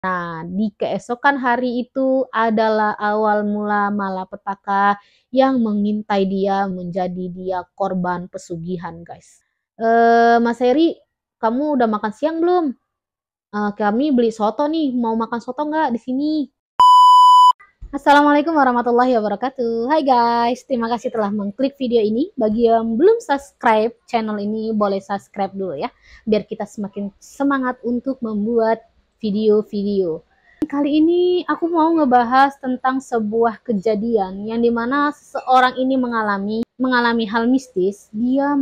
Nah, di keesokan hari itu adalah awal mula malapetaka yang mengintai dia, menjadi dia korban pesugihan, guys. Mas Heri, kamu udah makan siang belum? Kami beli soto nih, mau makan soto nggak di sini? Assalamualaikum warahmatullahi wabarakatuh. Hai guys, terima kasih telah mengklik video ini. Bagi yang belum subscribe channel ini, boleh subscribe dulu ya, biar kita semakin semangat untuk membuat video-video. Kali ini aku mau ngebahas tentang sebuah kejadian yang dimana seseorang ini mengalami hal mistis. Dia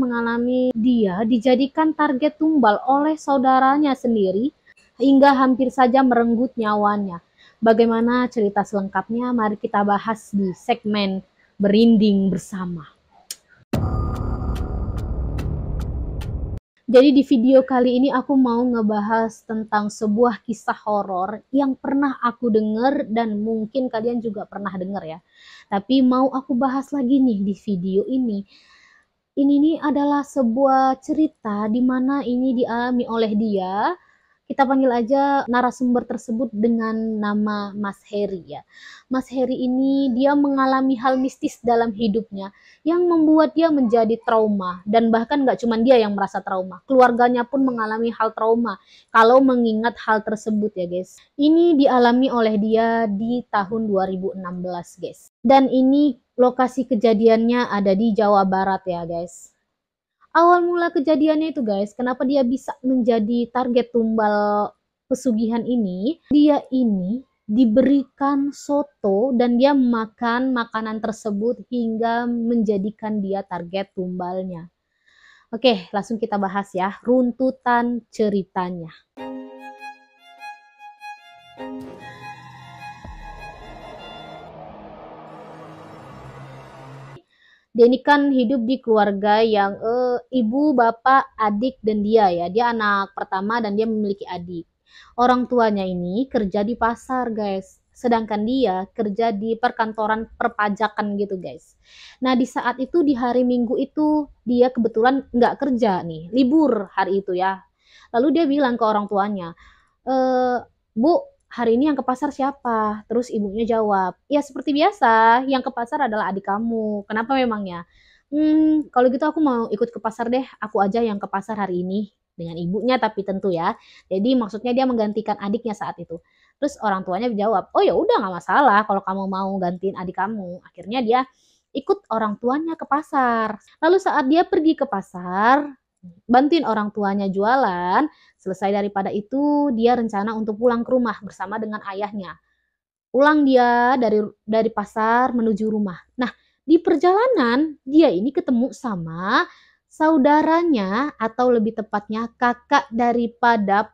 dijadikan target tumbal oleh saudaranya sendiri hingga hampir saja merenggut nyawanya. Bagaimana cerita selengkapnya? Mari kita bahas di segmen Berinding Bersama. Jadi di video kali ini aku mau ngebahas tentang sebuah kisah horor yang pernah aku dengar dan mungkin kalian juga pernah dengar ya. Tapi mau aku bahas lagi nih di video ini. Ini nih adalah sebuah cerita di mana ini dialami oleh dia. Kita panggil aja narasumber tersebut dengan nama Mas Heri ya. Mas Heri ini dia mengalami hal mistis dalam hidupnya yang membuat dia menjadi trauma, dan bahkan gak cuma dia yang merasa trauma, keluarganya pun mengalami hal trauma kalau mengingat hal tersebut ya guys. Ini dialami oleh dia di tahun 2016 guys, dan ini lokasi kejadiannya ada di Jawa Barat ya guys. Awal mula kejadiannya itu guys, kenapa dia bisa menjadi target tumbal pesugihan ini, dia ini diberikan soto dan dia makan makanan tersebut hingga menjadikan dia target tumbalnya. Oke, langsung kita bahas ya runtutan ceritanya. Dia ini kan hidup di keluarga yang ibu, bapak, adik, dan dia ya. Dia anak pertama dan dia memiliki adik. Orang tuanya ini kerja di pasar guys. Sedangkan dia kerja di perkantoran perpajakan gitu guys. Nah di saat itu di hari Minggu itu dia kebetulan nggak kerja nih. Libur hari itu ya. Lalu dia bilang ke orang tuanya, Bu, hari ini yang ke pasar siapa? Terus ibunya jawab, ya seperti biasa, yang ke pasar adalah adik kamu. Kenapa memangnya? Kalau gitu aku mau ikut ke pasar deh, aku aja yang ke pasar hari ini. Dengan ibunya tapi tentu ya. Jadi maksudnya dia menggantikan adiknya saat itu. Terus orang tuanya jawab, oh ya udah nggak masalah kalau kamu mau gantiin adik kamu. Akhirnya dia ikut orang tuanya ke pasar. Lalu saat dia pergi ke pasar, bantuin orang tuanya jualan. Selesai daripada itu, dia rencana untuk pulang ke rumah bersama dengan ayahnya. Pulang dia dari pasar menuju rumah. Nah, di perjalanan dia ini ketemu sama saudaranya atau lebih tepatnya kakak daripada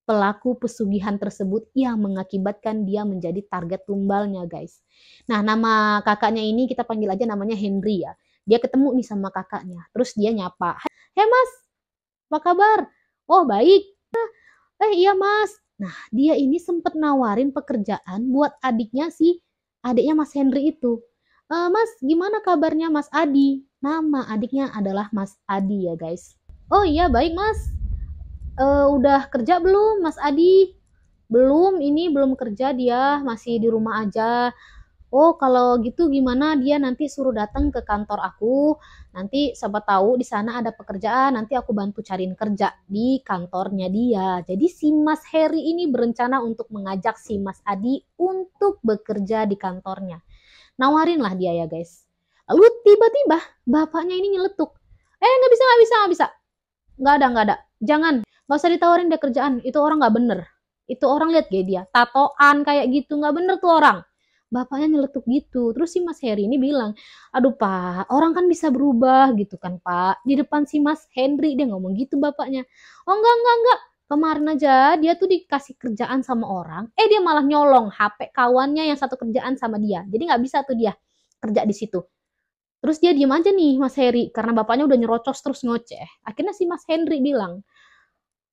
pelaku pesugihan tersebut yang mengakibatkan dia menjadi target tumbalnya, guys. Nah, nama kakaknya ini kita panggil aja namanya Henry ya. Dia ketemu nih sama kakaknya. Terus dia nyapa, "Hei Mas, apa kabar?" "Oh, baik." Iya Mas. Nah, dia ini sempat nawarin pekerjaan buat adiknya Mas Henry itu. Mas, gimana kabarnya Mas Adi? Nama adiknya adalah Mas Adi ya guys. Oh iya, baik Mas. Udah kerja belum Mas Adi? Belum, ini belum kerja dia, masih di rumah aja. Oh, kalau gitu gimana dia nanti suruh datang ke kantor aku. Nanti siapa tahu di sana ada pekerjaan, nanti aku bantu cariin kerja di kantornya dia. Jadi si Mas Heri ini berencana untuk mengajak si Mas Adi untuk bekerja di kantornya. Nawarin lah dia ya guys. Lalu tiba-tiba bapaknya ini nyeletuk. Nggak bisa, nggak bisa, nggak bisa. Nggak ada. Jangan, nggak usah ditawarin dia kerjaan. Itu orang nggak bener. Itu orang lihat gak dia, tatoan kayak gitu, nggak bener tuh orang. Bapaknya nyeletuk gitu. Terus si Mas Heri ini bilang, aduh Pak, orang kan bisa berubah gitu kan Pak. Di depan si Mas Henry dia ngomong gitu bapaknya. Oh enggak. Kemarin aja dia tuh dikasih kerjaan sama orang, dia malah nyolong HP kawannya yang satu kerjaan sama dia. Jadi nggak bisa tuh dia kerja di situ. Terus dia diem aja nih Mas Heri, karena bapaknya udah nyerocos terus ngoceh. Akhirnya si Mas Henry bilang,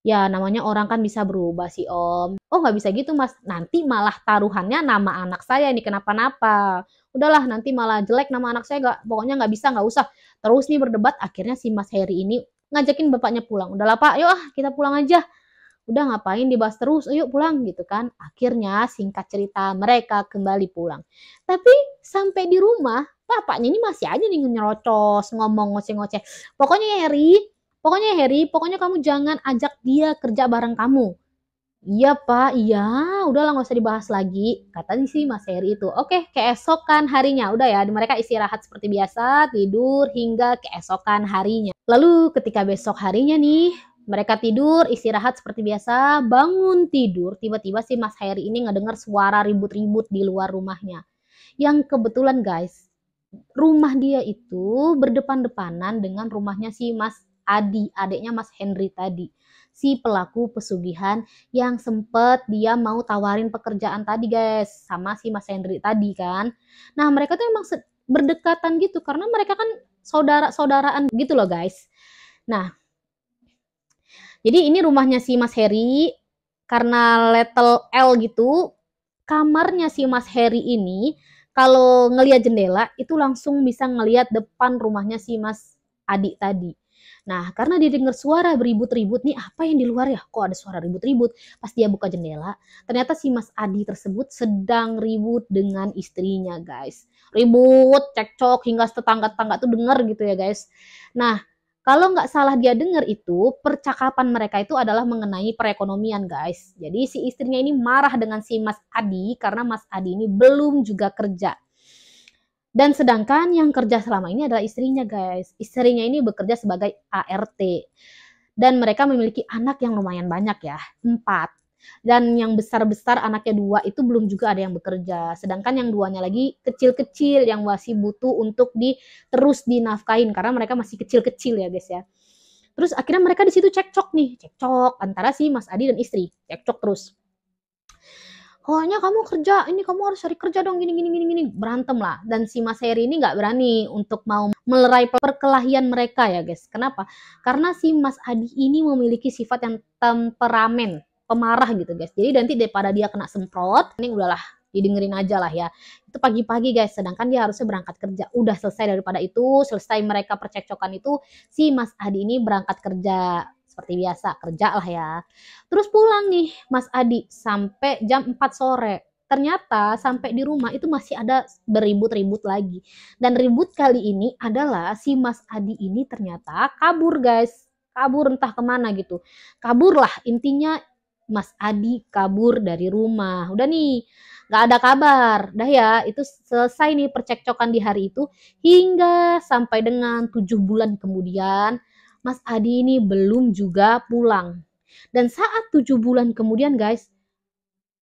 ya namanya orang kan bisa berubah sih Om. Oh nggak bisa gitu Mas, nanti malah taruhannya nama anak saya ini kenapa-napa. Udahlah nanti malah jelek nama anak saya, pokoknya nggak bisa, nggak usah. Terus nih berdebat, akhirnya si Mas Heri ini ngajakin bapaknya pulang. Udahlah Pak, yuk kita pulang aja. Udah ngapain dibahas terus, ayo pulang gitu kan. Akhirnya singkat cerita mereka kembali pulang. Tapi sampai di rumah, bapaknya ini masih aja nih nyerocos, ngomong ngoceh-ngoceh. Pokoknya kamu jangan ajak dia kerja bareng kamu. Iya Pak, iya, udahlah nggak usah dibahas lagi, katanya sih Mas Heri itu. Oke, keesokan harinya, udah ya, mereka istirahat seperti biasa, tidur hingga keesokan harinya. Lalu ketika besok harinya nih, mereka tidur, istirahat seperti biasa, bangun tidur, tiba-tiba si Mas Heri ini ngedengar suara ribut-ribut di luar rumahnya. Yang kebetulan guys, rumah dia itu berdepan-depanan dengan rumahnya si Mas Adi, adiknya Mas Henry tadi. Si pelaku pesugihan yang sempet dia mau tawarin pekerjaan tadi guys, sama si Mas Henry tadi kan. Nah mereka tuh emang berdekatan gitu, karena mereka kan saudara-saudaraan gitu loh guys. Nah, jadi ini rumahnya si Mas Heri, karena level L gitu, kamarnya si Mas Heri ini kalau ngelihat jendela itu langsung bisa ngelihat depan rumahnya si Mas Adi tadi. Nah, karena dia dengar suara beribut-ribut nih, apa yang di luar ya? Kok ada suara ribut-ribut? Pas dia buka jendela, ternyata si Mas Adi tersebut sedang ribut dengan istrinya, guys. Ribut, cekcok, hingga tetangga-tetangga tuh denger gitu ya, guys. Nah, kalau nggak salah dia dengar itu, percakapan mereka itu adalah mengenai perekonomian guys. Jadi si istrinya ini marah dengan si Mas Adi karena Mas Adi ini belum juga kerja. Dan sedangkan yang kerja selama ini adalah istrinya guys. Istrinya ini bekerja sebagai ART. Dan mereka memiliki anak yang lumayan banyak ya, 4. Dan yang besar-besar anaknya 2 itu belum juga ada yang bekerja. Sedangkan yang duanya lagi kecil-kecil yang masih butuh untuk terus dinafkahin karena mereka masih kecil-kecil ya guys ya. Terus akhirnya mereka di situ cekcok nih, cekcok antara si Mas Adi dan istri, cekcok terus. Pokoknya kamu kerja, ini kamu harus cari kerja dong, gini, berantem lah. Dan si Mas Heri ini nggak berani untuk mau melerai perkelahian mereka ya guys. Kenapa? Karena si Mas Adi ini memiliki sifat yang temperamen, pemarah gitu guys. Jadi nanti daripada dia kena semprot, ini udahlah didengerin aja lah ya. Itu pagi-pagi guys, sedangkan dia harusnya berangkat kerja. Udah selesai daripada itu, selesai mereka percekcokan itu, si Mas Adi ini berangkat kerja. Seperti biasa, kerja lah ya. Terus pulang nih Mas Adi sampai jam 4 sore. Ternyata sampai di rumah itu masih ada beribut-ribut lagi. Dan ribut kali ini adalah si Mas Adi ini ternyata kabur guys. Kabur entah kemana gitu. Kabur lah intinya, Mas Adi kabur dari rumah. Udah nih, gak ada kabar. Dah ya, itu selesai nih percekcokan di hari itu. Hingga sampai dengan 7 bulan kemudian, Mas Adi ini belum juga pulang. Dan saat 7 bulan kemudian guys,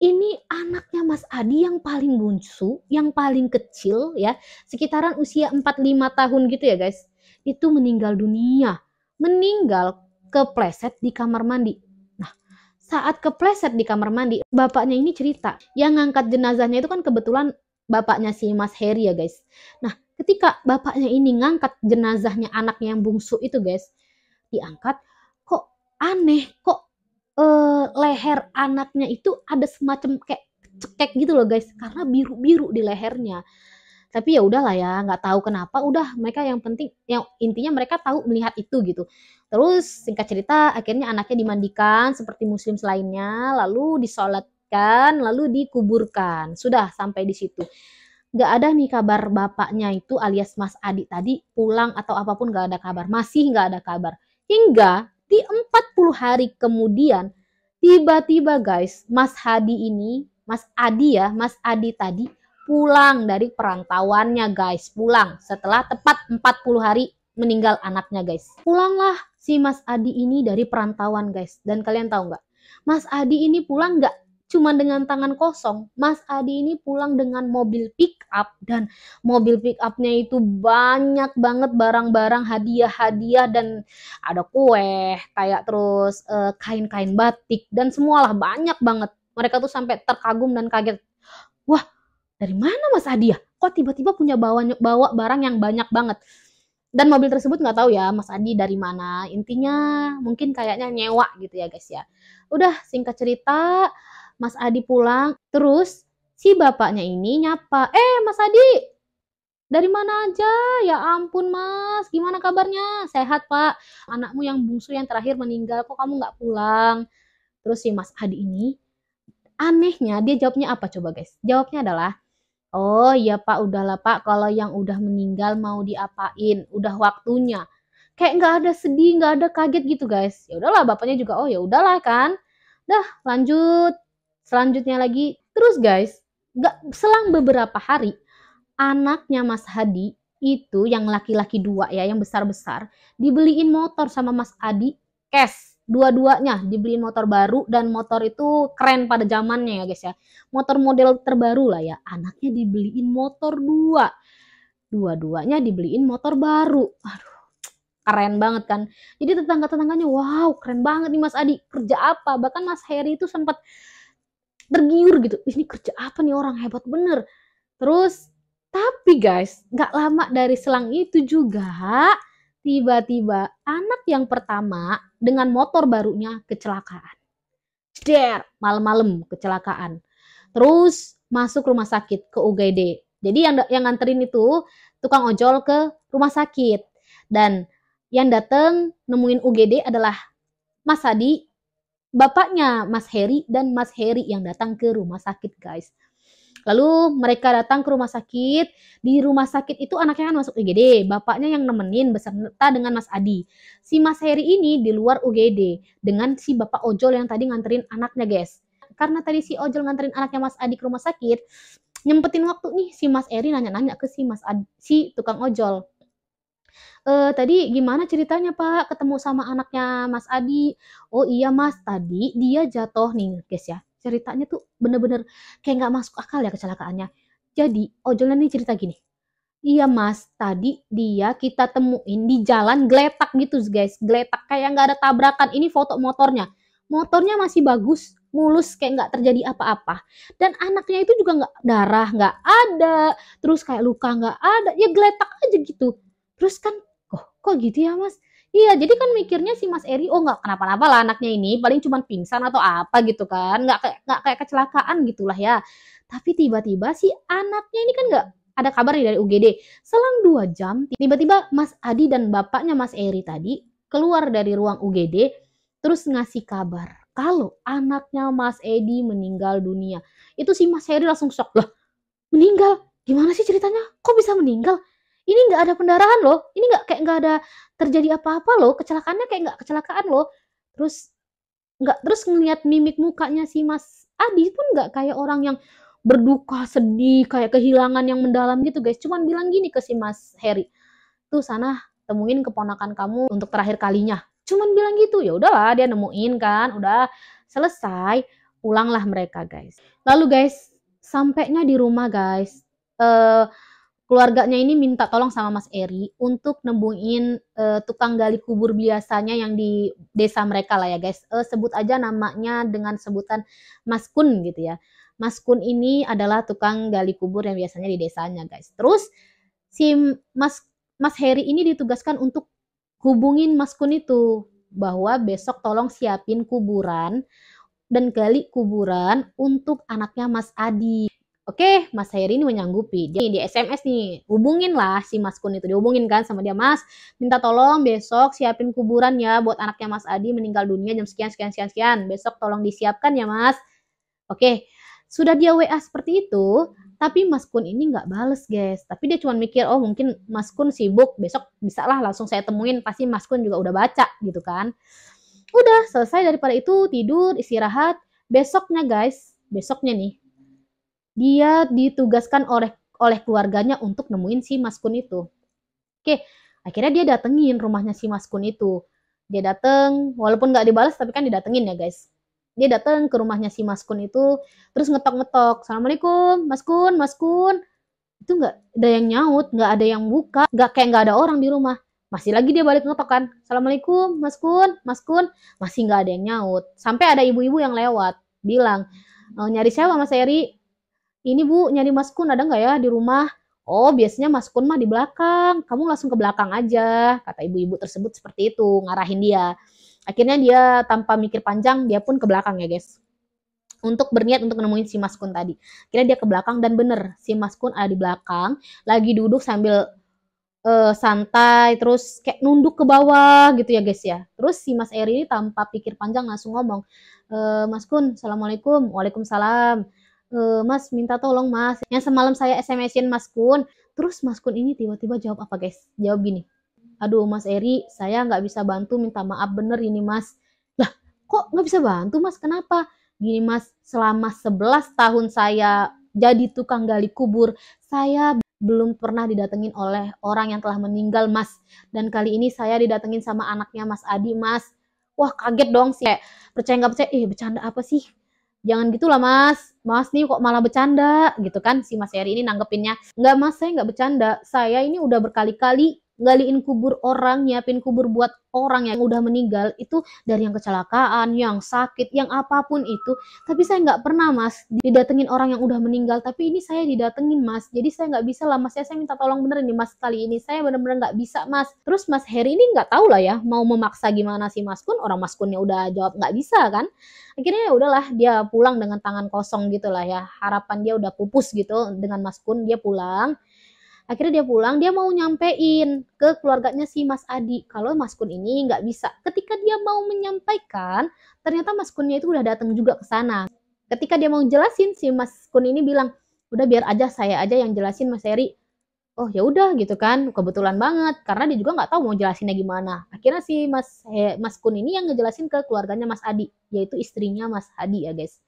ini anaknya Mas Adi yang paling bungsu, yang paling kecil ya, sekitaran usia 4-5 tahun gitu ya guys, itu meninggal dunia. Meninggal kepleset di kamar mandi. Nah, saat kepleset di kamar mandi, bapaknya ini cerita, yang ngangkat jenazahnya itu kan kebetulan bapaknya si Mas Heri ya guys. Nah, ketika bapaknya ini ngangkat jenazahnya anaknya yang bungsu itu guys, diangkat, kok aneh, kok leher anaknya itu ada semacam kayak cekek gitu loh guys, karena biru-biru di lehernya. Tapi ya udahlah ya, nggak tahu kenapa, udah mereka yang penting, yang intinya mereka tahu melihat itu gitu. Terus singkat cerita akhirnya anaknya dimandikan seperti muslim selainnya, lalu disolatkan, lalu dikuburkan. Sudah sampai di situ. Nggak ada nih kabar bapaknya itu alias Mas Adi tadi pulang atau apapun, nggak ada kabar. Masih nggak ada kabar. Hingga di 40 hari kemudian, tiba-tiba guys, Mas Hadi ini, Mas Adi ya, Mas Adi tadi pulang dari perantauannya guys. Pulang setelah tepat 40 hari meninggal anaknya guys. Pulanglah si Mas Adi ini dari perantauan guys. Dan kalian tahu nggak? Mas Adi ini pulang nggak cuma dengan tangan kosong. Mas Adi ini pulang dengan mobil pick up, dan mobil pick upnya itu banyak banget barang-barang hadiah-hadiah, dan ada kue kayak terus kain-kain batik dan semualah banyak banget. Mereka tuh sampai terkagum dan kaget. Wah, dari mana Mas Adi ya? Kok tiba-tiba punya bawa barang yang banyak banget? Dan mobil tersebut nggak tahu ya Mas Adi dari mana. Intinya mungkin kayaknya nyewa gitu ya guys ya. Udah singkat cerita, Mas Adi pulang, terus si bapaknya ini nyapa, Mas Adi, dari mana aja? Ya ampun Mas, gimana kabarnya? Sehat Pak? Anakmu yang bungsu yang terakhir meninggal, kok kamu nggak pulang? Terus si Mas Adi ini, anehnya dia jawabnya apa coba guys? Jawabnya adalah, oh iya Pak, udahlah Pak, kalau yang udah meninggal mau diapain? Udah waktunya. Kayak nggak ada sedih, nggak ada kaget gitu guys. Ya udahlah, bapaknya juga, oh ya udahlah kan. Dah lanjut. Selanjutnya lagi, terus guys, nggak selang beberapa hari, anaknya Mas Hadi itu yang laki-laki dua ya, yang besar-besar, dibeliin motor sama Mas Adi cash. Dua-duanya dibeliin motor baru, dan motor itu keren pada zamannya ya guys ya. Motor model terbaru lah ya. Anaknya dibeliin motor dua. Dua-duanya dibeliin motor baru. Aduh, keren banget kan. Jadi tetangga-tetangganya, wow keren banget nih Mas Adi. Kerja apa? Bahkan Mas Heri itu sempat tergiur gitu. Ini kerja apa nih orang, hebat bener. Terus tapi guys, gak lama dari selang itu juga, tiba-tiba anak yang pertama dengan motor barunya kecelakaan. Der, malam-malam kecelakaan. Terus masuk rumah sakit ke UGD. Jadi yang nganterin itu tukang ojol ke rumah sakit. Dan yang datang nemuin UGD adalah Mas Hadi, bapaknya Mas Heri, dan Mas Heri yang datang ke rumah sakit guys. Lalu mereka datang ke rumah sakit. Di rumah sakit itu anaknya kan masuk UGD, bapaknya yang nemenin beserta dengan Mas Adi. Si Mas Heri ini di luar UGD dengan si bapak ojol yang tadi nganterin anaknya guys. Karena tadi si ojol nganterin anaknya Mas Adi ke rumah sakit, nyempetin waktu nih si Mas Heri nanya-nanya ke si Mas Adi, si tukang ojol. Tadi gimana ceritanya Pak ketemu sama anaknya Mas Adi? Oh iya Mas, tadi dia jatuh nih guys ya. Ceritanya tuh bener-bener kayak nggak masuk akal ya kecelakaannya. Jadi ojolnya nih cerita gini. Iya Mas, tadi dia kita temuin di jalan geletak gitu guys. Geletak kayak nggak ada tabrakan. Ini foto motornya. Motornya masih bagus, mulus kayak nggak terjadi apa-apa. Dan anaknya itu juga nggak darah, nggak ada. Terus kayak luka nggak ada. Ya geletak aja gitu. Terus kan, kok gitu ya Mas? Iya, jadi kan mikirnya si Mas Eri, oh nggak kenapa-napa lah anaknya ini, paling cuma pingsan atau apa gitu kan, nggak kayak kecelakaan gitulah ya. Tapi tiba-tiba si anaknya ini kan nggak ada kabar dari UGD. Selang 2 jam, tiba-tiba Mas Adi dan bapaknya Mas Eri tadi keluar dari ruang UGD, terus ngasih kabar kalau anaknya Mas Edi meninggal dunia. Itu si Mas Eri langsung shock, loh meninggal? Gimana sih ceritanya? Kok bisa meninggal? Ini nggak ada pendarahan loh, ini nggak ada terjadi apa-apa loh, kecelakaannya kayak nggak kecelakaan loh. Terus ngelihat mimik mukanya si Mas Adi pun nggak kayak orang yang berduka, sedih, kayak kehilangan yang mendalam gitu guys. Cuman bilang gini ke si Mas Heri, tuh sana temuin keponakan kamu untuk terakhir kalinya. Cuman bilang gitu, ya udahlah dia nemuin kan, udah selesai, pulanglah mereka guys. Lalu guys, sampainya di rumah guys, keluarganya ini minta tolong sama Mas Eri untuk nemuin tukang gali kubur biasanya yang di desa mereka lah ya guys. Sebut aja namanya dengan sebutan Mas Kun gitu ya. Mas Kun ini adalah tukang gali kubur yang biasanya di desanya guys. Terus si Mas Heri ini ditugaskan untuk hubungin Mas Kun itu bahwa besok tolong siapin kuburan dan gali kuburan untuk anaknya Mas Adi. Oke, Mas Heri ini menyanggupi. Dia di SMS nih, hubungin lah si Mas Kun itu. Dihubungin kan sama dia, Mas, minta tolong besok siapin kuburan ya buat anaknya Mas Adi meninggal dunia jam sekian, sekian, sekian, sekian. Besok tolong disiapkan ya, Mas. Oke, sudah dia WA seperti itu, tapi Mas Kun ini nggak bales, guys. Tapi dia cuma mikir, oh mungkin Mas Kun sibuk, besok bisa lah langsung saya temuin. Pasti Mas Kun juga udah baca gitu kan. Udah, selesai daripada itu, tidur, istirahat. Besoknya, guys, besoknya nih, dia ditugaskan oleh keluarganya untuk nemuin si Mas Kun itu. Oke, akhirnya dia datengin rumahnya si Mas Kun itu. Dia dateng, walaupun nggak dibalas, tapi kan didatengin ya guys. Dia dateng ke rumahnya si Mas Kun itu, terus ngetok-ngetok. Assalamualaikum, Mas Kun, Mas Kun. Itu nggak ada yang nyaut, nggak ada yang buka, nggak ada orang di rumah. Masih lagi dia balik ngetok kan. Assalamualaikum, Mas Kun, Mas Kun. Masih nggak ada yang nyaut. Sampai ada ibu-ibu yang lewat, bilang, nyari siapa Mas Eri? Ini Bu, nyari Mas Kun ada nggak ya di rumah? Oh, biasanya Mas Kun mah di belakang. Kamu langsung ke belakang aja. Kata ibu-ibu tersebut seperti itu, ngarahin dia. Akhirnya dia tanpa mikir panjang, dia pun ke belakang ya guys. Untuk berniat untuk nemuin si Mas Kun tadi. Akhirnya dia ke belakang dan bener, si Mas Kun ada di belakang, lagi duduk sambil santai, terus kayak nunduk ke bawah gitu ya guys ya. Terus si Mas Eri ini tanpa pikir panjang langsung ngomong, Mas Kun, Assalamualaikum. Waalaikumsalam. Mas minta tolong Mas, yang semalam saya SMS-in Mas Kun. Terus Mas Kun ini tiba-tiba jawab apa guys? Jawab gini, aduh Mas Eri, saya nggak bisa bantu, minta maaf bener ini Mas. Lah, kok nggak bisa bantu Mas? Kenapa? Gini Mas, selama 11 tahun saya jadi tukang gali kubur, saya belum pernah didatengin oleh orang yang telah meninggal Mas. Dan kali ini saya didatengin sama anaknya Mas Adi Mas. Wah kaget dong sih, kayak percaya nggak percaya, bercanda apa sih? Jangan gitulah Mas, Mas nih kok malah bercanda gitu kan, si Mas Eri ini nanggepinnya, nggak Mas saya nggak bercanda, saya ini udah berkali-kali galiin kubur orang, nyiapin kubur buat orang yang udah meninggal, itu dari yang kecelakaan, yang sakit, yang apapun itu, tapi saya nggak pernah Mas didatengin orang yang udah meninggal, tapi ini saya didatengin Mas, jadi saya nggak bisa lah Mas, saya minta tolong bener nih Mas, kali ini saya bener-bener nggak bisa Mas. Terus Mas Heri ini nggak tahu lah ya mau memaksa gimana si Mas Kun, orang Mas Kunnya udah jawab nggak bisa kan, akhirnya ya udahlah dia pulang dengan tangan kosong gitulah ya, harapan dia udah pupus gitu dengan Mas Kun. Dia pulang, akhirnya dia pulang, dia mau nyampein ke keluarganya si Mas Adi kalau Mas Kun ini nggak bisa. Ketika dia mau menyampaikan, ternyata Mas Kunnya itu udah datang juga ke sana. Ketika dia mau jelasin, si Mas Kun ini bilang, udah biar aja saya aja yang jelasin Mas Eri. Oh ya udah gitu kan, kebetulan banget karena dia juga nggak tahu mau jelasinnya gimana. Akhirnya si Mas Kun ini yang ngejelasin ke keluarganya Mas Adi, yaitu istrinya Mas Adi ya guys.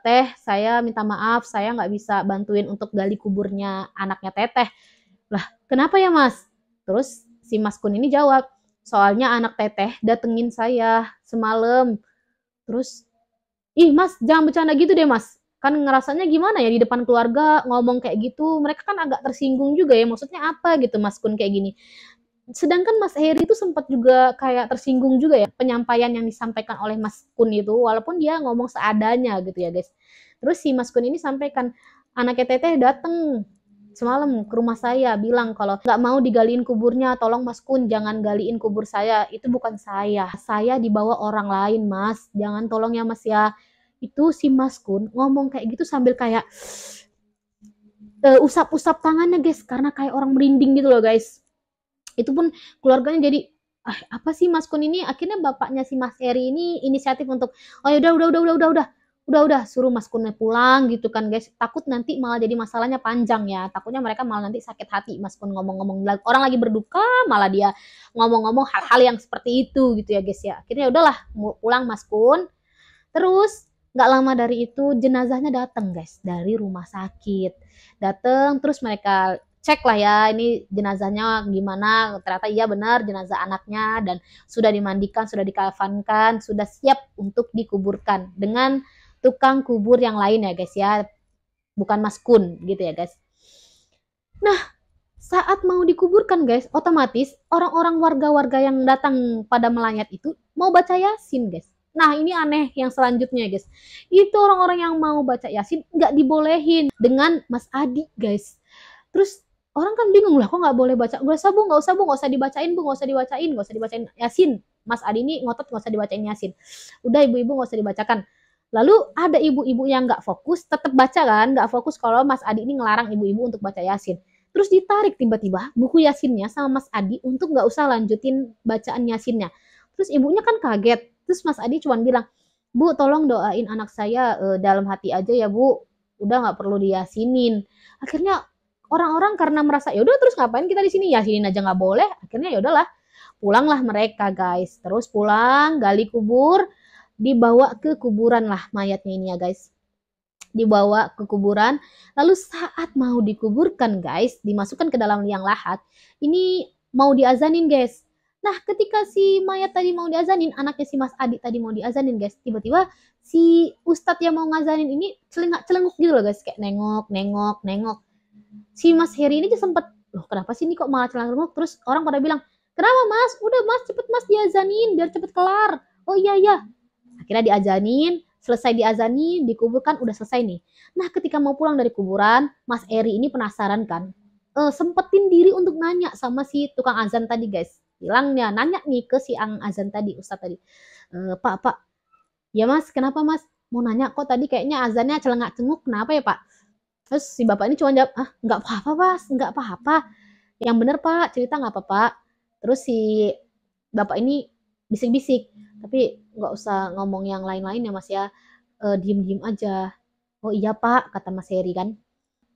Teh, saya minta maaf, saya nggak bisa bantuin untuk gali kuburnya anaknya Teteh. Lah, kenapa ya Mas? Terus si Mas Kun ini jawab, soalnya anak Teteh datengin saya semalam. Terus, ih Mas, jangan bercanda gitu deh Mas. Kan ngerasanya gimana ya di depan keluarga ngomong kayak gitu, mereka kan agak tersinggung juga ya, maksudnya apa gitu Mas Kun kayak gini. Sedangkan Mas Heri itu sempat juga kayak tersinggung juga ya penyampaian yang disampaikan oleh Mas Kun itu, walaupun dia ngomong seadanya gitu ya guys. Terus si Mas Kun ini sampaikan, anaknya Teteh dateng semalam ke rumah saya bilang kalau nggak mau digaliin kuburnya, tolong Mas Kun jangan galiin kubur saya, itu bukan saya dibawa orang lain Mas, jangan tolong ya Mas ya. Itu si Mas Kun ngomong kayak gitu sambil kayak usap-usap tangannya guys, karena kayak orang merinding gitu loh guys. Itu pun keluarganya jadi, apa sih Mas Kun ini, akhirnya bapaknya si Mas Eri ini inisiatif untuk, oh ya udah suruh Mas Kunnya pulang gitu kan guys, takut nanti malah jadi masalahnya panjang ya, takutnya mereka malah nanti sakit hati Mas Kun ngomong-ngomong, orang lagi berduka malah dia ngomong-ngomong hal-hal yang seperti itu gitu ya guys ya. Akhirnya udahlah pulang Mas Kun. Terus nggak lama dari itu jenazahnya datang guys dari rumah sakit, datang terus mereka cek lah ya ini jenazahnya gimana, ternyata iya benar jenazah anaknya dan sudah dimandikan, sudah dikafankan, sudah siap untuk dikuburkan dengan tukang kubur yang lain ya guys ya, bukan Mas Kun gitu ya guys. Nah saat mau dikuburkan guys, otomatis orang-orang warga-warga yang datang pada melayat itu mau baca Yasin guys. Nah ini aneh yang selanjutnya guys, itu orang-orang yang mau baca Yasin nggak dibolehin dengan Mas Adi guys. Terus orang kan bingung lah, kok nggak boleh baca? Gak usah bu, nggak usah bu, nggak usah dibacain bu, nggak usah dibacain Yasin. Mas Adi ini ngotot nggak usah dibacain Yasin. Udah ibu-ibu nggak usah dibacakan. Lalu ada ibu-ibu yang nggak fokus, tetap baca kan, nggak fokus kalau Mas Adi ini ngelarang ibu-ibu untuk baca Yasin. Terus ditarik tiba-tiba buku Yasinnya sama Mas Adi untuk nggak usah lanjutin bacaan Yasinnya. Terus ibunya kan kaget. Terus Mas Adi cuma bilang, Bu tolong doain anak saya dalam hati aja ya Bu, udah nggak perlu diyasinin. Akhirnya orang-orang karena merasa ya udah terus ngapain kita di sini, yasinin aja nggak boleh, akhirnya ya udahlah pulanglah mereka guys. Terus pulang gali kubur, dibawa ke kuburan lah mayatnya ini ya guys, dibawa ke kuburan. Lalu saat mau dikuburkan guys, dimasukkan ke dalam liang lahat, ini mau diazanin guys. Nah ketika si mayat tadi mau diazanin, anaknya si Mas Adi tadi mau diazanin guys, tiba-tiba si ustadz yang mau ngazanin ini celenguk gitu loh guys, kayak nengok. Si Mas Heri ini sempat, loh kenapa sih ini kok malah celenguk. Terus orang pada bilang, kenapa Mas, udah Mas cepet Mas diazanin biar cepet kelar. Oh iya, akhirnya diazanin, selesai diazanin, dikuburkan, udah selesai nih. Nah ketika mau pulang dari kuburan, Mas Eri ini penasaran kan, sempetin diri untuk nanya sama si tukang azan tadi guys, bilangnya nanya nih ke si azan tadi, ustadz tadi, Pak, ya Mas kenapa Mas, mau nanya kok tadi kayaknya azannya celengak-cenguk, kenapa ya Pak? Terus si bapak ini cuma jawab, nggak apa-apa Mas, nggak apa-apa. Yang bener Pak, cerita nggak apa-apa. Terus si bapak ini bisik-bisik, tapi nggak usah ngomong yang lain-lain ya Mas ya. Diem-diem aja. Oh iya Pak, kata Mas Heri kan.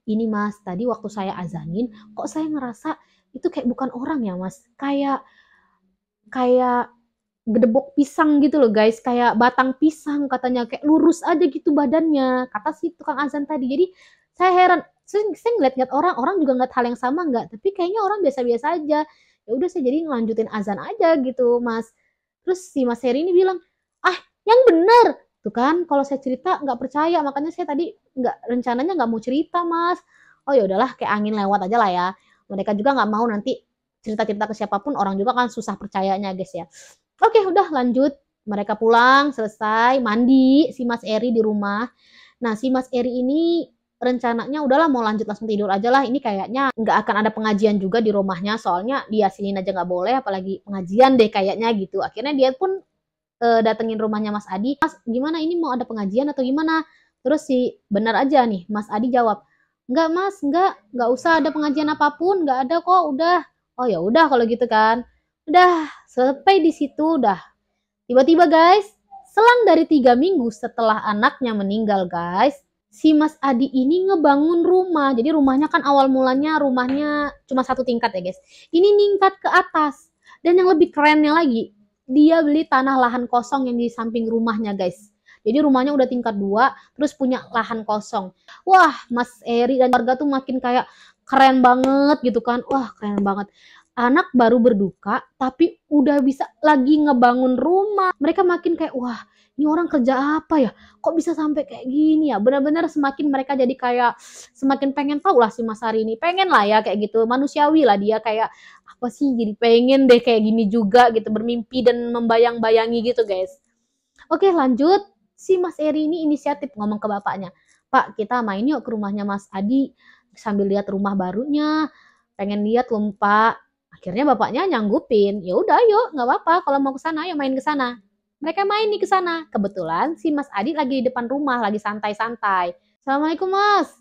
Ini Mas, tadi waktu saya azanin, kok saya ngerasa itu kayak bukan orang ya Mas. Kayak kayak gedebok pisang gitu loh guys, kayak batang pisang katanya, kayak lurus aja gitu badannya, kata si tukang azan tadi. Jadi saya heran, saya ngeliat-ngeliat orang juga ngeliat hal yang sama nggak, tapi kayaknya orang biasa-biasa aja. Ya udah saya jadi ngelanjutin azan aja gitu Mas. Terus si Mas Heri ini bilang, ah yang bener tuh kan, kalau saya cerita nggak percaya, makanya saya tadi nggak, rencananya nggak mau cerita Mas. Oh ya udahlah, kayak angin lewat aja lah ya. Mereka juga nggak mau nanti cerita-cerita ke siapapun, orang juga kan susah percayanya guys ya. Oke, udah lanjut. Mereka pulang, selesai, mandi si Mas Eri di rumah. Nah, si Mas Eri ini rencananya udahlah mau lanjut langsung tidur aja lah. Ini kayaknya nggak akan ada pengajian juga di rumahnya, soalnya dia sini aja nggak boleh, apalagi pengajian deh kayaknya gitu. Akhirnya dia pun datengin rumahnya Mas Adi. Mas, gimana ini mau ada pengajian atau gimana? Terus si benar aja nih, Mas Adi jawab, enggak Mas, enggak usah ada pengajian apapun, enggak ada kok, udah. Oh ya udah kalau gitu kan. Udah, sampai di situ udah. Tiba-tiba guys, selang dari 3 minggu setelah anaknya meninggal guys, si Mas Adi ini ngebangun rumah. Jadi rumahnya kan awal mulanya rumahnya cuma 1 tingkat ya guys. Ini ningkat ke atas. Dan yang lebih kerennya lagi, dia beli tanah lahan kosong yang di samping rumahnya guys. Jadi rumahnya udah tingkat 2, terus punya lahan kosong. Wah, Mas Eri dan warga tuh makin kayak keren banget gitu kan. Wah, keren banget. Anak baru berduka, tapi udah bisa lagi ngebangun rumah. Mereka makin kayak, wah ini orang kerja apa ya? Kok bisa sampai kayak gini ya? Benar-benar semakin mereka jadi kayak, semakin pengen tahu lah si Mas Hari ini. Pengen lah ya kayak gitu, manusiawi lah dia kayak, apa sih jadi pengen deh kayak gini juga gitu, bermimpi dan membayang-bayangi gitu guys. Oke lanjut, si Mas Eri ini inisiatif ngomong ke bapaknya, Pak kita main yuk ke rumahnya Mas Adi, sambil lihat rumah barunya, pengen lihat loh Pak. Akhirnya bapaknya nyanggupin, ya udah yuk nggak apa-apa kalau mau ke sana, ayo main ke sana. Mereka main nih ke sana. Kebetulan si Mas Adi lagi di depan rumah, lagi santai-santai. Assalamualaikum Mas.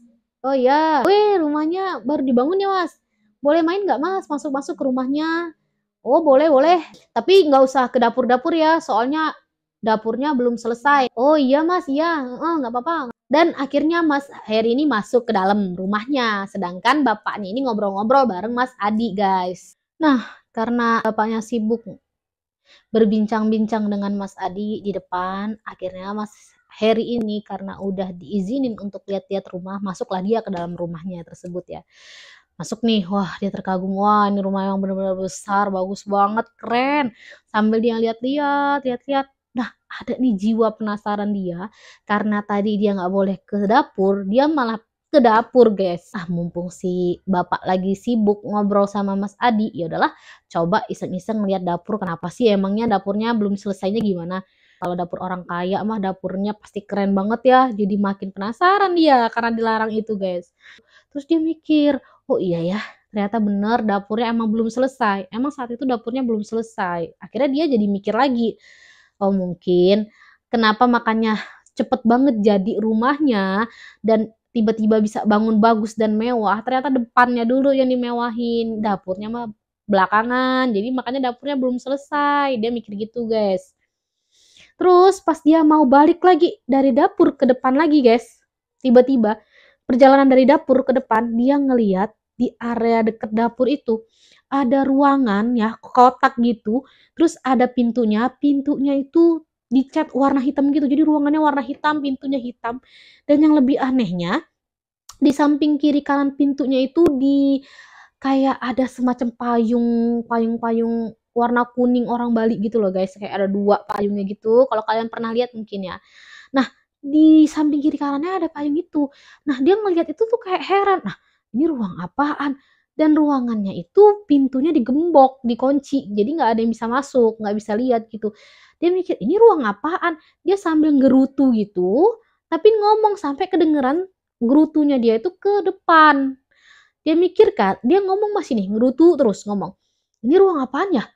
Oh iya, weh rumahnya baru dibangun ya Mas. Boleh main nggak Mas? Masuk-masuk ke rumahnya. Oh boleh boleh. Tapi nggak usah ke dapur-dapur ya, soalnya dapurnya belum selesai. Oh iya Mas, iya, nggak apa-apa. Dan akhirnya Mas Heri ini masuk ke dalam rumahnya, sedangkan bapaknya ini ngobrol-ngobrol bareng Mas Adi guys. Nah, karena bapaknya sibuk berbincang-bincang dengan Mas Adi di depan, akhirnya Mas Heri ini karena udah diizinin untuk lihat-lihat rumah, masuklah dia ke dalam rumahnya tersebut ya. Masuk nih, wah dia terkagum, wah ini rumah yang benar-benar besar, bagus banget, keren. Sambil dia lihat-lihat, lihat-lihat, nah ada nih jiwa penasaran dia, karena tadi dia nggak boleh ke dapur, dia malah ke dapur guys. Ah mumpung si bapak lagi sibuk ngobrol sama Mas Adi, ya udahlah coba iseng-iseng ngeliat dapur, kenapa sih emangnya dapurnya belum selesainya gimana. Kalau dapur orang kaya mah dapurnya pasti keren banget ya, jadi makin penasaran dia karena dilarang itu guys. Terus dia mikir, oh iya ya, ternyata bener dapurnya emang belum selesai. Emang saat itu dapurnya belum selesai. Akhirnya dia jadi mikir lagi, oh mungkin kenapa makanya cepet banget jadi rumahnya dan tiba-tiba bisa bangun bagus dan mewah. Ternyata depannya dulu yang dimewahin, dapurnya mah belakangan. Jadi makanya dapurnya belum selesai. Dia mikir gitu guys. Terus pas dia mau balik lagi dari dapur ke depan lagi guys, tiba-tiba perjalanan dari dapur ke depan dia ngeliat di area deket dapur itu ada ruangan ya kotak gitu, terus ada pintunya, pintunya itu dicat warna hitam gitu, jadi ruangannya warna hitam, pintunya hitam, dan yang lebih anehnya di samping kiri kanan pintunya itu di kayak ada semacam payung-payung warna kuning orang Bali gitu loh guys, kayak ada 2 payungnya gitu, kalau kalian pernah lihat mungkin ya. Nah, di samping kiri kanannya ada payung itu. Nah, dia ngelihat itu tuh kayak heran, nah ini ruang apaan? Dan ruangannya itu pintunya digembok, dikunci, jadi nggak ada yang bisa masuk, nggak bisa lihat gitu. Dia mikir, ini ruang apaan? Dia sambil gerutu gitu, tapi ngomong sampai kedengeran gerutunya dia itu ke depan. Dia mikir kan, dia ngomong masih nih, ngerutu terus ngomong, ini ruang apaan ya?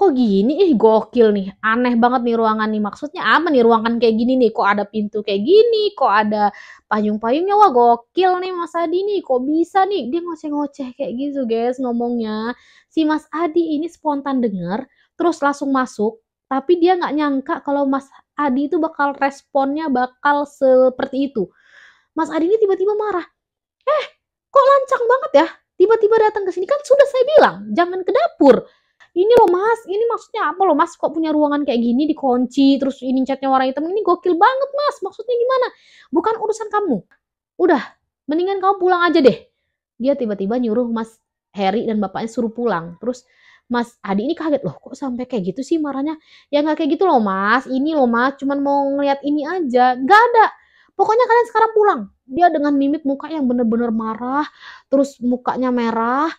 kok gini, ih gokil nih, aneh banget nih ruangan nih, maksudnya apa nih ruangan kayak gini nih, kok ada pintu kayak gini, kok ada payung-payungnya, wah gokil nih Mas Adi nih, kok bisa nih, dia ngoceh-ngoceh kayak gitu guys ngomongnya. Si Mas Adi ini spontan denger, terus langsung masuk, tapi dia nggak nyangka kalau Mas Adi itu bakal responnya bakal seperti itu. Mas Adi ini tiba-tiba marah, kok lancang banget ya, tiba-tiba datang ke sini, kan sudah saya bilang jangan ke dapur. Ini loh Mas, ini maksudnya apa loh Mas, kok punya ruangan kayak gini dikunci, terus ini catnya warna hitam, ini gokil banget Mas, maksudnya gimana? Bukan urusan kamu. Udah, mendingan kamu pulang aja deh. Dia tiba-tiba nyuruh Mas Heri dan bapaknya suruh pulang. Terus Mas Adi ini kaget, loh kok sampai kayak gitu sih marahnya? Ya nggak kayak gitu loh Mas, ini loh Mas, cuman mau ngeliat ini aja. Nggak ada. Pokoknya kalian sekarang pulang. Dia dengan mimik muka yang bener-bener marah, terus mukanya merah,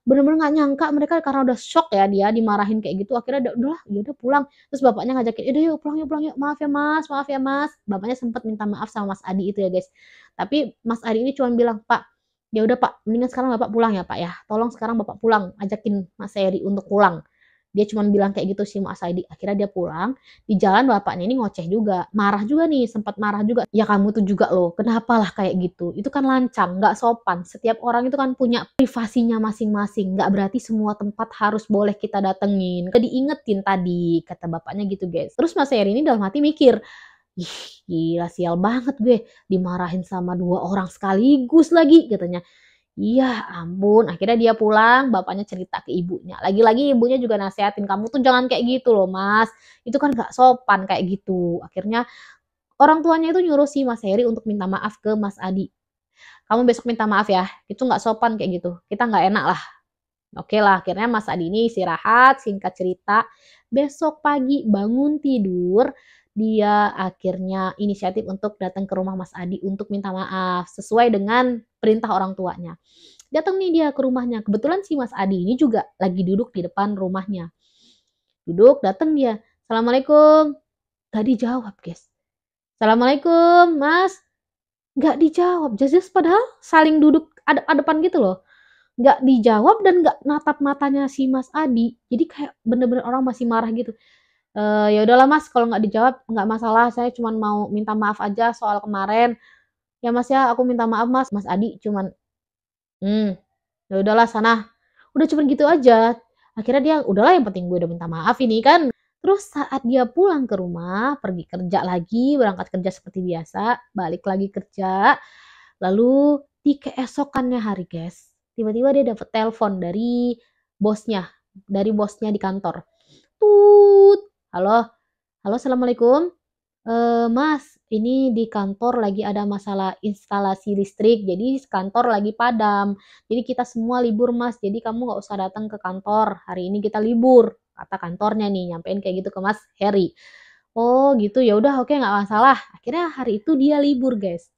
bener-bener nggak nyangka mereka karena udah shock ya dia dimarahin kayak gitu, akhirnya udah ya udah pulang. Terus bapaknya ngajakin, udah yuk pulang yuk pulang yuk, maaf ya mas. Bapaknya sempat minta maaf sama Mas Adi itu ya guys, tapi Mas Adi ini cuma bilang, Pak ya udah Pak, mendingan sekarang bapak pulang ya Pak ya, tolong sekarang bapak pulang, ajakin Mas Heri untuk pulang. Dia cuma bilang kayak gitu sih Mas Adi. Akhirnya dia pulang. Di jalan bapaknya ini ngoceh juga, marah juga nih, sempat marah juga. Ya kamu tuh juga loh, kenapa lah kayak gitu? Itu kan lancang, nggak sopan. Setiap orang itu kan punya privasinya masing-masing. Nggak berarti semua tempat harus boleh kita datengin. Jadi ingetin tadi, kata bapaknya gitu guys. Terus Mas Heri ini dalam hati mikir, ih gila sial banget gue, dimarahin sama 2 orang sekaligus lagi katanya. Iya ampun, akhirnya dia pulang, bapaknya cerita ke ibunya. Lagi-lagi ibunya juga nasehatin, "Kamu tuh jangan kayak gitu loh Mas, itu kan gak sopan kayak gitu." Akhirnya orang tuanya itu nyuruh si Mas Heri untuk minta maaf ke Mas Adi. "Kamu besok minta maaf ya, itu gak sopan kayak gitu, kita gak enak lah." Oke lah, akhirnya Mas Adi ini istirahat, singkat cerita, besok pagi bangun tidur, dia akhirnya inisiatif untuk datang ke rumah Mas Adi untuk minta maaf, sesuai dengan perintah orang tuanya. Datang nih dia ke rumahnya, kebetulan si Mas Adi ini juga lagi duduk di depan rumahnya. Duduk, datang dia, Assalamualaikum, gak dijawab guys. Assalamualaikum Mas, gak dijawab, jelas padahal saling duduk adep-adepan gitu loh. Nggak dijawab dan nggak natap matanya si Mas Adi. Jadi kayak bener-bener orang masih marah gitu. Ya udahlah Mas, kalau nggak dijawab nggak masalah, saya cuman mau minta maaf aja soal kemarin. Ya Mas ya, aku minta maaf Mas. Mas Adi cuman, ya udahlah sana. Udah cuman gitu aja. Akhirnya dia, udahlah yang penting gue udah minta maaf ini kan. Terus saat dia pulang ke rumah, pergi kerja lagi, berangkat kerja seperti biasa, balik lagi kerja. Lalu di keesokannya hari guys, tiba-tiba dia dapat telepon bosnya, dari bosnya di kantor. Tut, halo, halo assalamualaikum. Mas, ini di kantor lagi ada masalah instalasi listrik, jadi kantor lagi padam. Jadi kita semua libur Mas, jadi kamu nggak usah datang ke kantor. Hari ini kita libur, kata kantornya nih, nyampein kayak gitu ke Mas Heri. Oh gitu, ya udah oke nggak masalah. Akhirnya hari itu dia libur guys.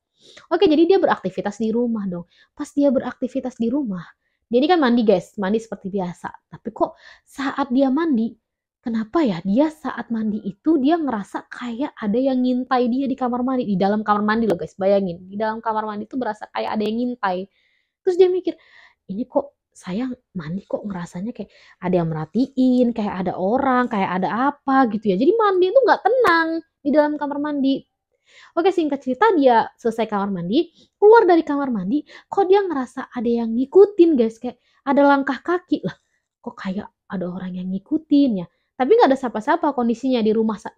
Oke, jadi dia beraktivitas di rumah dong. Pas dia beraktivitas di rumah, dia ini kan mandi guys, mandi seperti biasa. Tapi kok saat dia mandi, kenapa ya dia saat mandi itu dia ngerasa kayak ada yang ngintai dia di kamar mandi, di dalam kamar mandi loh guys, bayangin. Di dalam kamar mandi itu berasa kayak ada yang ngintai. Terus dia mikir, ini kok saya mandi kok ngerasanya kayak ada yang merhatiin, kayak ada orang, kayak ada apa gitu ya. Jadi mandi itu nggak tenang di dalam kamar mandi. Oke, singkat cerita dia selesai kamar mandi, keluar dari kamar mandi, kok dia ngerasa ada yang ngikutin guys, kayak ada langkah kaki. Lah, kok kayak ada orang yang ngikutin ya. Tapi nggak ada siapa-siapa kondisinya di rumah saat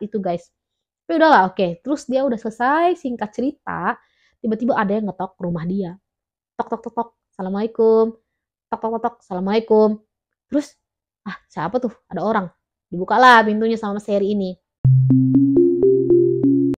itu guys. Tapi udahlah, oke. Terus dia udah selesai, singkat cerita, tiba-tiba ada yang ngetok rumah dia. Tok tok tok tok, Assalamualaikum. Tok tok tok tok, Assalamualaikum. Terus, ah siapa tuh? Ada orang. Dibukalah pintunya sama Mas Heri ini.